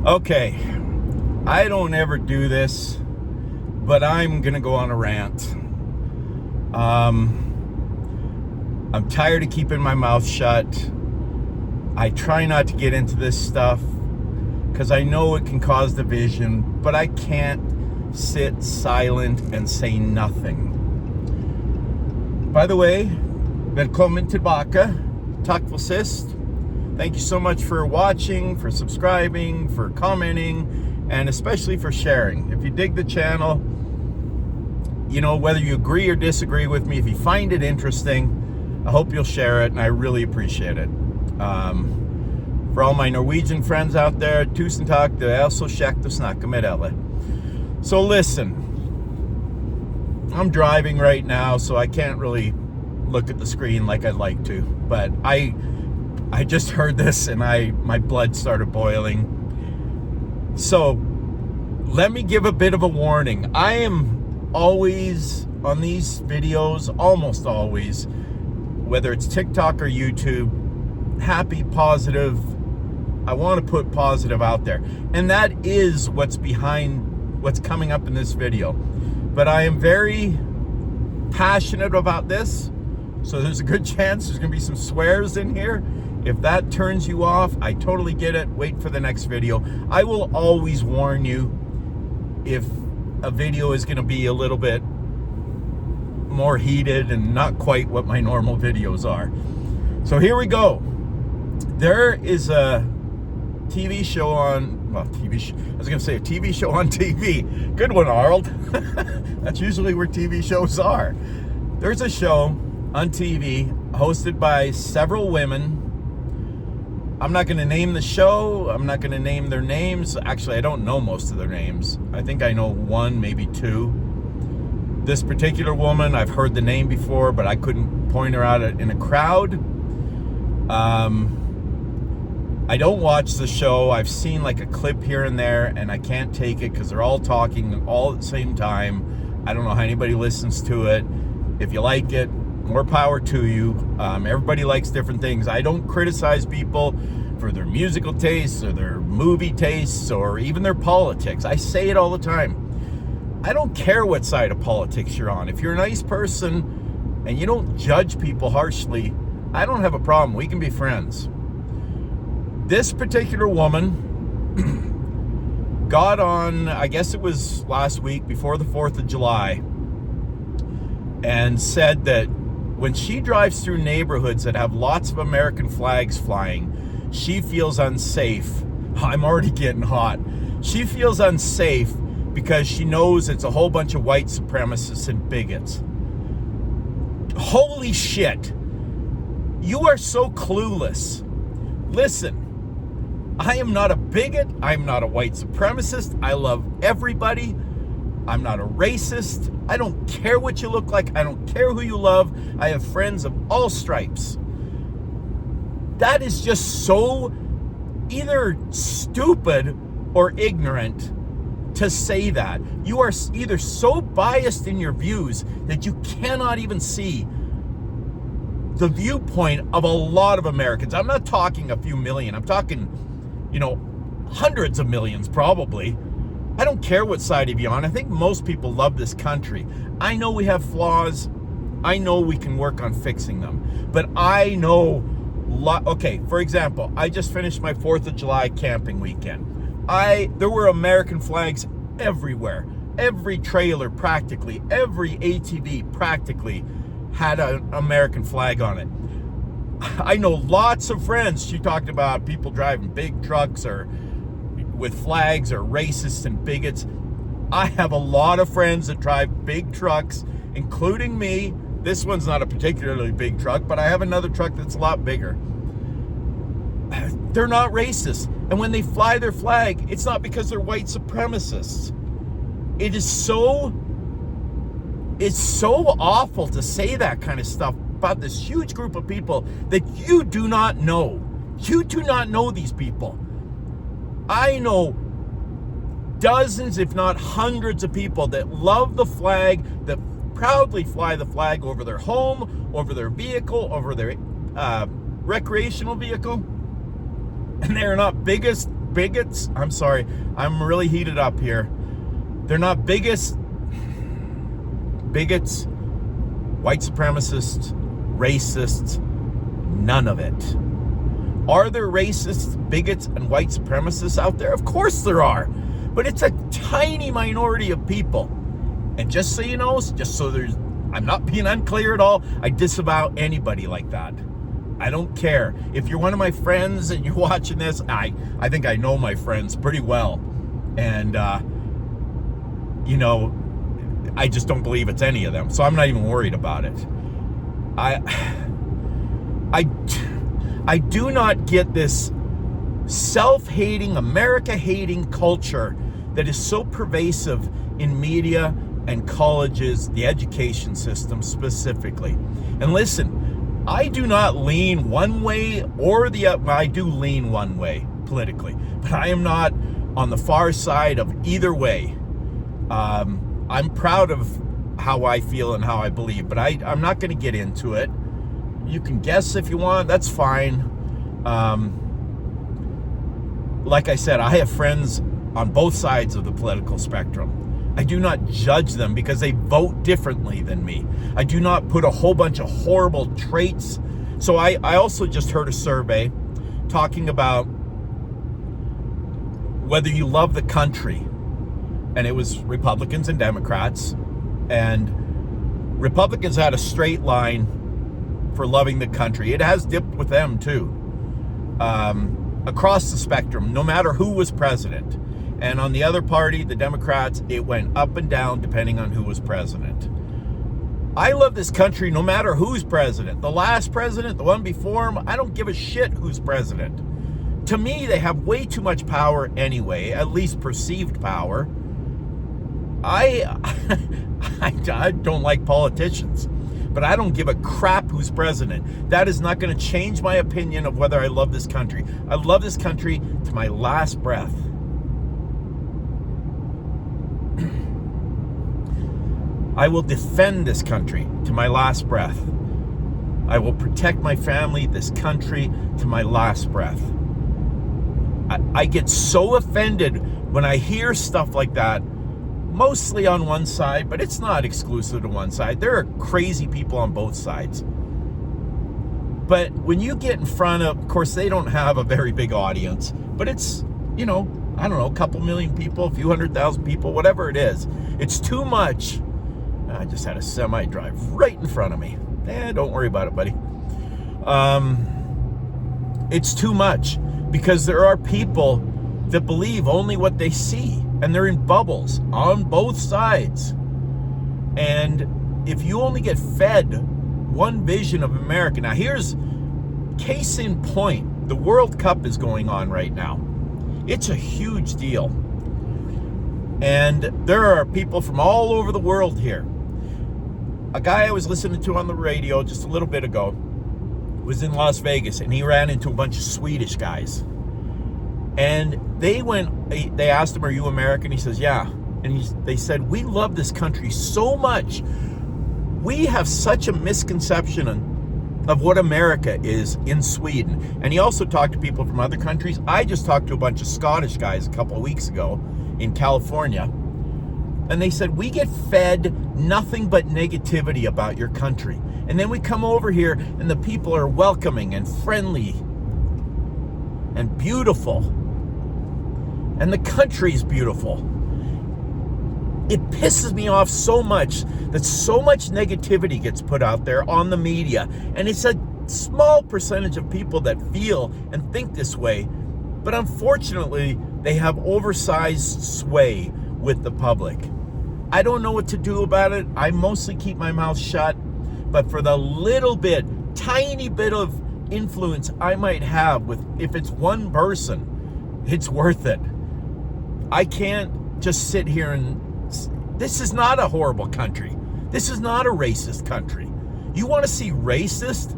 Okay, I don't ever do this, but I'm gonna go on a rant. I'm tired of keeping my mouth shut. I try not to get into this stuff because I know it can cause division, but I can't sit silent and say nothing. By the way, välkommen tillbaka, tack för sist. Thank you so much for watching, for subscribing, for commenting, and especially for sharing. If you dig the channel, you know, whether you agree or disagree with me, if you find it interesting, I hope you'll share it, and I really appreciate it. For all my Norwegian friends out there, tusen tack, det är så käckt att snacka med alla. So listen, I'm driving right now, so I can't really look at the screen like I'd like to, but I just heard this and my blood started boiling. So let me give a bit of a warning. I am always on these videos, almost always, whether it's TikTok or YouTube, happy, positive. I want to put positive out there. And that is what's behind what's coming up in this video. But I am very passionate about this. So there's a good chance there's going to be some swears in here. If that turns you off, I totally get it. Wait for the next video. I will always warn you if a video is going to be a little bit more heated and not quite what my normal videos are. So here we go. There is a TV show on, well, I was going to say a TV show on TV. Good one, Arnold. That's usually where TV shows are. There's a show on TV hosted by several women. I'm not going to name the show. I'm not going to name their names. Actually, I don't know most of their names. I think I know one, maybe two. This particular woman, I've heard the name before, but I couldn't point her out in a crowd. I don't watch the show. I've seen like a clip here and there, and I can't take it because they're all talking all at the same time. I don't know how anybody listens to it. If you like it, more power to you. Everybody likes different things. I don't criticize people for their musical tastes or their movie tastes or even their politics. I say it all the time. I don't care what side of politics you're on. If you're a nice person and you don't judge people harshly, I don't have a problem. We can be friends. This particular woman got on, I guess it was last week before the 4th of July, and said that when she drives through neighborhoods that have lots of American flags flying, she feels unsafe. I'm already getting hot. She feels unsafe because she knows it's a whole bunch of white supremacists and bigots. Holy shit. You are so clueless. Listen, I am not a bigot. I'm not a white supremacist. I love everybody. I'm not a racist. I don't care what you look like. I don't care who you love. I have friends of all stripes. That is just so either stupid or ignorant to say that. You are either so biased in your views that you cannot even see the viewpoint of a lot of Americans. I'm not talking a few million. I'm talking, you know, hundreds of millions probably. I don't care what side of you on. I think most people love this country. I know we have flaws. I know we can work on fixing them. But I know, okay, for example, I just finished my 4th of July camping weekend. There were American flags everywhere. Every trailer practically, every ATV practically had an American flag on it. I know lots of friends, she talked about people driving big trucks or with flags or racists and bigots. I have a lot of friends that drive big trucks, including me. This one's not a particularly big truck, but I have another truck that's a lot bigger. They're not racist. And when they fly their flag, it's not because they're white supremacists. It's so awful to say that kind of stuff about this huge group of people that you do not know. You do not know these people. I know dozens, if not hundreds of people that love the flag, that proudly fly the flag over their home, over their vehicle, over their recreational vehicle. And they're not bigots bigots. I'm sorry, I'm really heated up here. They're not bigots, white supremacists, racists, none of it. Are there racists, bigots, and white supremacists out there? Of course there are. But it's a tiny minority of people. And just so you know, I'm not being unclear at all, I disavow anybody like that. I don't care. If you're one of my friends and you're watching this, I think I know my friends pretty well. And, I just don't believe it's any of them. So I'm not even worried about it. I do not get this self-hating, America-hating culture that is so pervasive in media and colleges, the education system specifically. And listen, I do not lean one way or the other. Well, I do lean one way politically, but I am not on the far side of either way. I'm proud of how I feel and how I believe, but I'm not going to get into it. You can guess if you want, that's fine. Like I said, I have friends on both sides of the political spectrum. I do not judge them because they vote differently than me. I do not put a whole bunch of horrible traits. So I also just heard a survey talking about whether you love the country. And it was Republicans and Democrats. And Republicans had a straight line for loving the country. It has dipped with them too. Across the spectrum, no matter who was president. And on the other party, the Democrats, it went up and down depending on who was president. I love this country no matter who's president. The last president, the one before him, I don't give a shit who's president. To me, they have way too much power anyway, at least perceived power. I don't like politicians, but I don't give a crap who's president. That is not going to change my opinion of whether I love this country. I love this country to my last breath. I will defend this country to my last breath. I will protect my family, this country, to my last breath. I get so offended when I hear stuff like that, mostly on one side, but it's not exclusive to one side. There are crazy people on both sides. But when you get in front of course, they don't have a very big audience, but it's, I don't know, a couple million people, a few 100,000 people, whatever it is. It's too much. I just had a semi drive right in front of me. Don't worry about it, buddy. It's too much because there are people that believe only what they see, and they're in bubbles on both sides. And if you only get fed one vision of America, now here's case in point, the World Cup is going on right now. It's a huge deal. And there are people from all over the world here. A guy I was listening to on the radio just a little bit ago was in Las Vegas, and he ran into a bunch of Swedish guys. And they asked him, "Are you American?" He says, "Yeah." And they said, "We love this country so much. We have such a misconception of what America is in Sweden." And he also talked to people from other countries. I just talked to a bunch of Scottish guys a couple of weeks ago in California. And they said, "We get fed nothing but negativity about your country. And then we come over here and the people are welcoming and friendly and beautiful. And the country's beautiful." It pisses me off so much that so much negativity gets put out there on the media. And it's a small percentage of people that feel and think this way. But unfortunately, they have oversized sway with the public. I don't know what to do about it. I mostly keep my mouth shut. But for the little bit, tiny bit of influence I might have if it's one person, it's worth it. I can't just sit here and... This is not a horrible country. This is not a racist country. You want to see racist?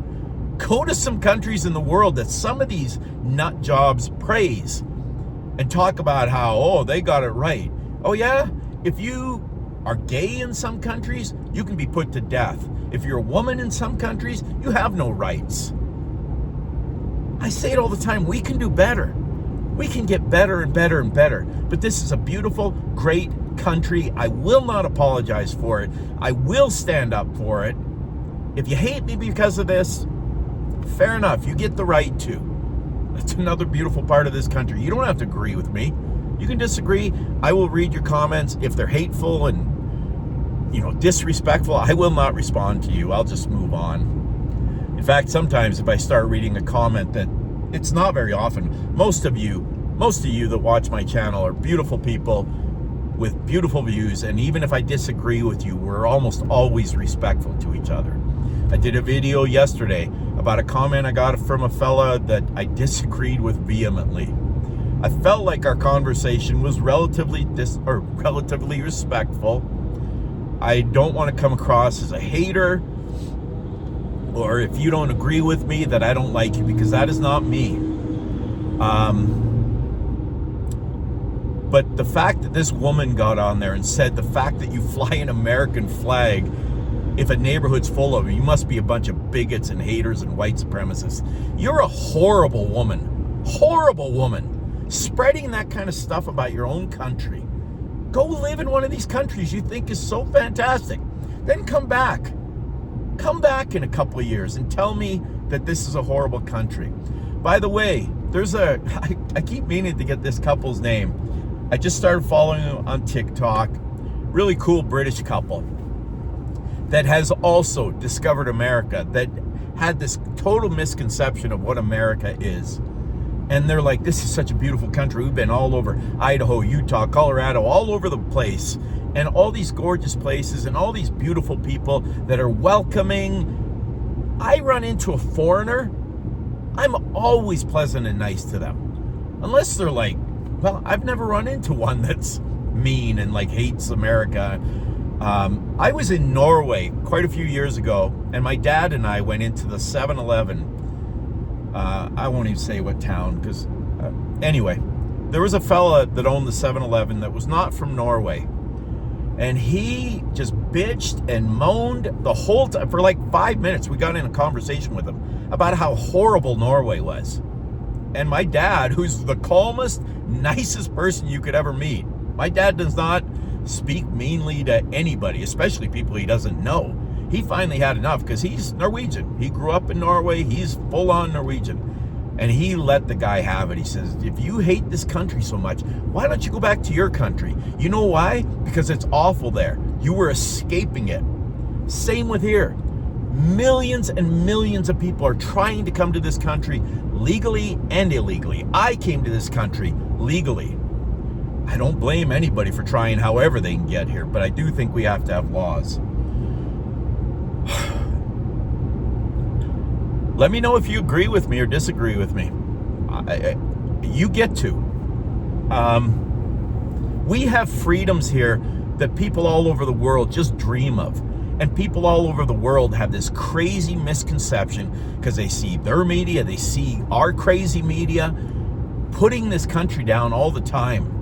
Go to some countries in the world that some of these nut jobs praise and talk about how, they got it right. Oh yeah? If you are gay in some countries, you can be put to death. If you're a woman in some countries, you have no rights. I say it all the time, we can do better. We can get better and better and better. But this is a beautiful, great country. I will not apologize for it. I will stand up for it. If you hate me because of this, fair enough. You get the right to. That's another beautiful part of this country. You don't have to agree with me. You can disagree. I will read your comments. If they're hateful and, disrespectful, I will not respond to you. I'll just move on. In fact, sometimes if I start reading a comment that it's not very often, most of you that watch my channel are beautiful people with beautiful views, and even if I disagree with you, we're almost always respectful to each other. I did a video yesterday about a comment I got from a fella that I disagreed with vehemently. I felt like our conversation was relatively respectful. I don't want to come across as a hater, or if you don't agree with me, that I don't like you, because that is not me. But the fact that this woman got on there and said the fact that you fly an American flag, if a neighborhood's full of them, you must be a bunch of bigots and haters and white supremacists. You're a horrible woman. Horrible woman. Spreading that kind of stuff about your own country. Go live in one of these countries you think is so fantastic. Then come back. Come back in a couple of years and tell me that this is a horrible country. By the way, I keep meaning to get this couple's name. I just started following them on TikTok. Really cool British couple that has also discovered America, that had this total misconception of what America is. And they're like, this is such a beautiful country. We've been all over Idaho, Utah, Colorado, all over the place. And all these gorgeous places and all these beautiful people that are welcoming. I run into a foreigner, I'm always pleasant and nice to them. Unless they're like, well, I've never run into one that's mean and like hates America. I was in Norway quite a few years ago, and my dad and I went into the 7-Eleven. I won't even say what town, because anyway, there was a fella that owned the 7-Eleven that was not from Norway. And he just bitched and moaned the whole time. For like 5 minutes, we got in a conversation with him about how horrible Norway was. And my dad, who's the calmest, nicest person you could ever meet. My dad does not speak meanly to anybody, especially people he doesn't know. He finally had enough, because he's Norwegian. He grew up in Norway. He's full-on Norwegian. And he let the guy have it. He says, if you hate this country so much, why don't you go back to your country? You know why? Because it's awful there. You were escaping it. Same with here. Millions and millions of people are trying to come to this country legally and illegally. I came to this country legally. I don't blame anybody for trying however they can get here, but I do think we have to have laws. Let me know if you agree with me or disagree with me. You get to. We have freedoms here that people all over the world just dream of. And people all over the world have this crazy misconception, because they see their media, they see our crazy media, putting this country down all the time.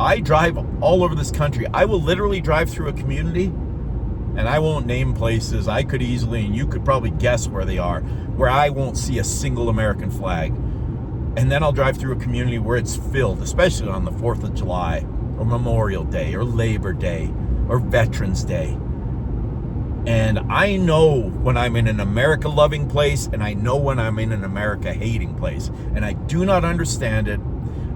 I drive all over this country. I will literally drive through a community, and I won't name places. I could easily, and you could probably guess where they are, where I won't see a single American flag. And then I'll drive through a community where it's filled, especially on the 4th of July, or Memorial Day, or Labor Day, or Veterans Day. And I know when I'm in an America-loving place, and I know when I'm in an America-hating place. And I do not understand it,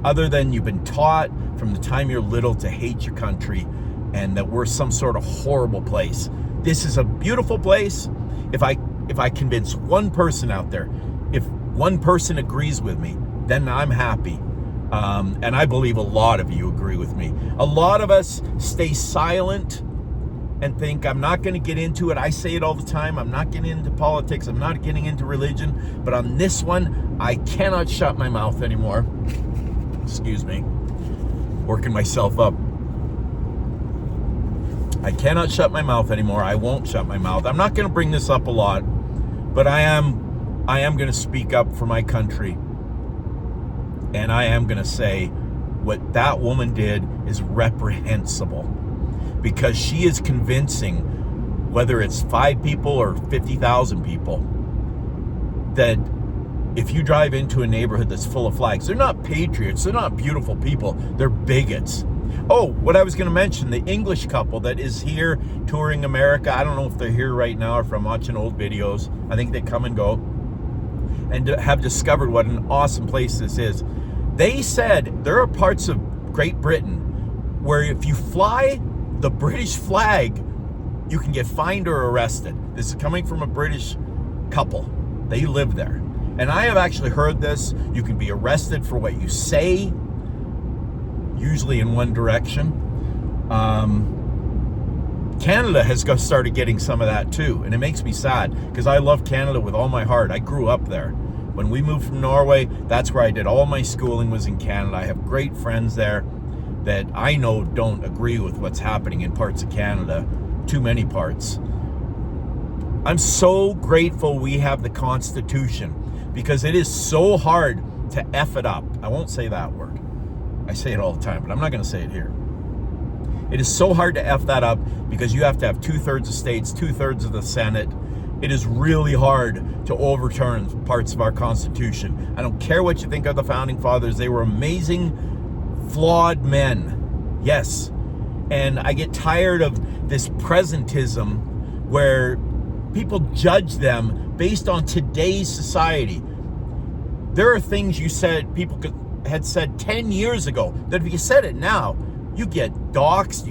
other than you've been taught from the time you're little to hate your country, and that we're some sort of horrible place. This is a beautiful place. If I convince one person out there, if one person agrees with me, then I'm happy. And I believe a lot of you agree with me. A lot of us stay silent and think, I'm not going to get into it. I say it all the time. I'm not getting into politics. I'm not getting into religion. But on this one, I cannot shut my mouth anymore. Excuse me. Working myself up. I cannot shut my mouth anymore. I won't shut my mouth. I'm not going to bring this up a lot, but I am going to speak up for my country. And I am going to say what that woman did is reprehensible, because she is convincing, whether it's 5 people or 50,000 people, that if you drive into a neighborhood that's full of flags, they're not patriots, they're not beautiful people, they're bigots. Oh, what I was going to mention, the English couple that is here touring America, I don't know if they're here right now or if I'm watching old videos. I think they come and go, and have discovered what an awesome place this is. They said there are parts of Great Britain where if you fly the British flag, you can get fined or arrested. This is coming from a British couple. They live there. And I have actually heard this. You can be arrested for what you say, usually in one direction. Canada has started getting some of that too, and it makes me sad because I love Canada with all my heart. I grew up there. When we moved from Norway, that's where I did all my schooling, was in Canada. I have great friends there that I know don't agree with what's happening in parts of Canada, too many parts. I'm so grateful we have the Constitution, because it is so hard to F it up. I won't say that word. I say it all the time, but I'm not going to say it here. It is so hard to F that up because you have to have 2/3 of states, 2/3 of the Senate. It is really hard to overturn parts of our Constitution. I don't care what you think of the Founding Fathers. They were amazing, flawed men. Yes. And I get tired of this presentism where people judge them based on today's society. There are things you said, people had said 10 years ago, that if you said it now, you get doxxed,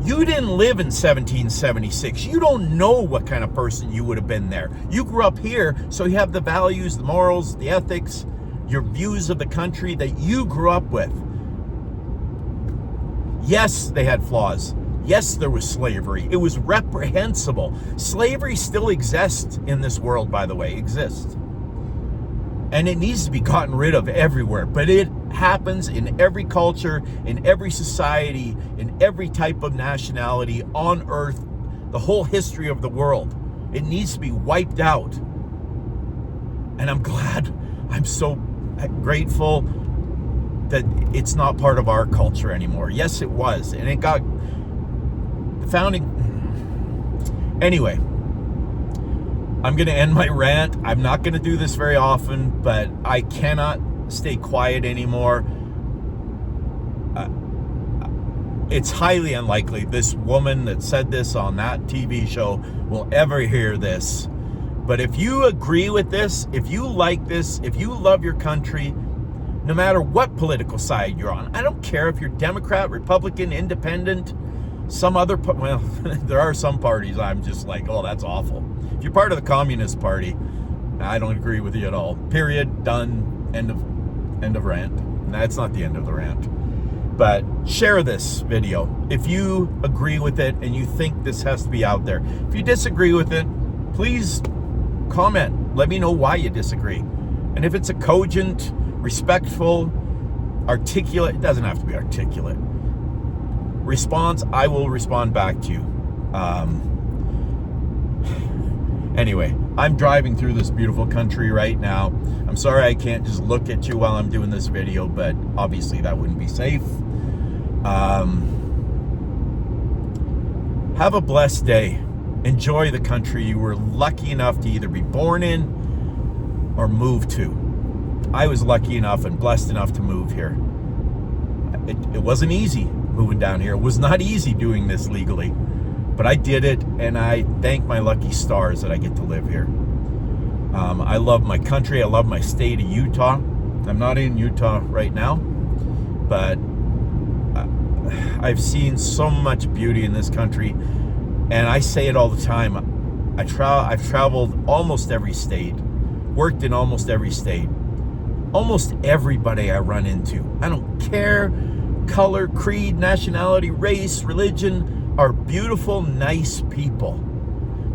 you didn't live in 1776. You don't know what kind of person you would have been there. You grew up here, so you have the values, the morals, the ethics, your views of the country that you grew up with. Yes, they had flaws. Yes, there was slavery. It was reprehensible. Slavery still exists in this world, by the way, exists. And it needs to be gotten rid of everywhere. But it happens in every culture, in every society, in every type of nationality on earth, the whole history of the world. It needs to be wiped out. And I'm glad, I'm so grateful that it's not part of our culture anymore. Yes, it was. And it got the founding. Anyway, I'm going to end my rant. I'm not going to do this very often, but I cannot stay quiet anymore. It's highly unlikely this woman that said this on that TV show will ever hear this. But if you agree with this, if you like this, if you love your country, no matter what political side you're on, I don't care if you're Democrat, Republican, Independent, some other, well, there are some parties I'm just like, oh, that's awful. If you're part of the Communist Party, I don't agree with you at all. Period. Done. End of rant. That's not the end of the rant. But share this video if you agree with it and you think this has to be out there. If you disagree with it, please comment. Let me know why you disagree. And if it's a cogent, respectful, articulate, it doesn't have to be articulate, response, I will respond back to you. Anyway, I'm driving through this beautiful country right now. I'm sorry I can't just look at you while I'm doing this video, but obviously that wouldn't be safe. Have a blessed day. Enjoy the country you were lucky enough to either be born in or move to. I was lucky enough and blessed enough to move here. It wasn't easy moving down here. It was not easy doing this legally, but I did it, and I thank my lucky stars that I get to live here. I love my country. I love my state of Utah. I'm not in Utah right now, but I've seen so much beauty in this country, and I say it all the time. I've traveled almost every state, worked in almost every state. Almost everybody I run into, I don't care, color, creed, nationality, race, religion, are beautiful, nice people.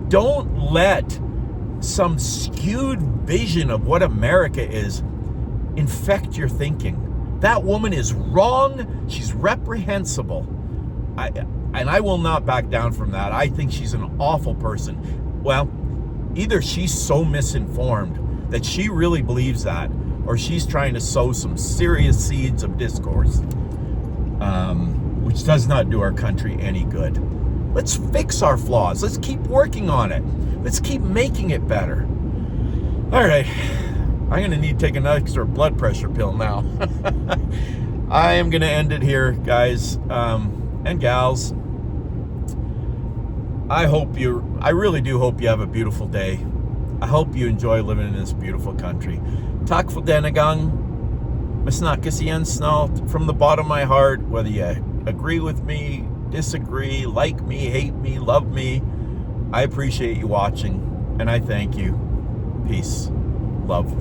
Don't let some skewed vision of what America is infect your thinking. That woman is wrong. She's reprehensible. And I will not back down from that. I think she's an awful person. Well, either she's so misinformed that she really believes that, or she's trying to sow some serious seeds of discourse, which does not do our country any good. Let's fix our flaws. Let's keep working on it. Let's keep making it better. All right. I'm going to need to take an extra blood pressure pill now. I am going to end it here, guys and gals. I really do hope you have a beautiful day. I hope you enjoy living in this beautiful country. Tack för denna gång. Vi snackas igen snart. From the bottom of my heart, whether you agree with me, disagree, like me, hate me, love me, I appreciate you watching, and I thank you. Peace. Love.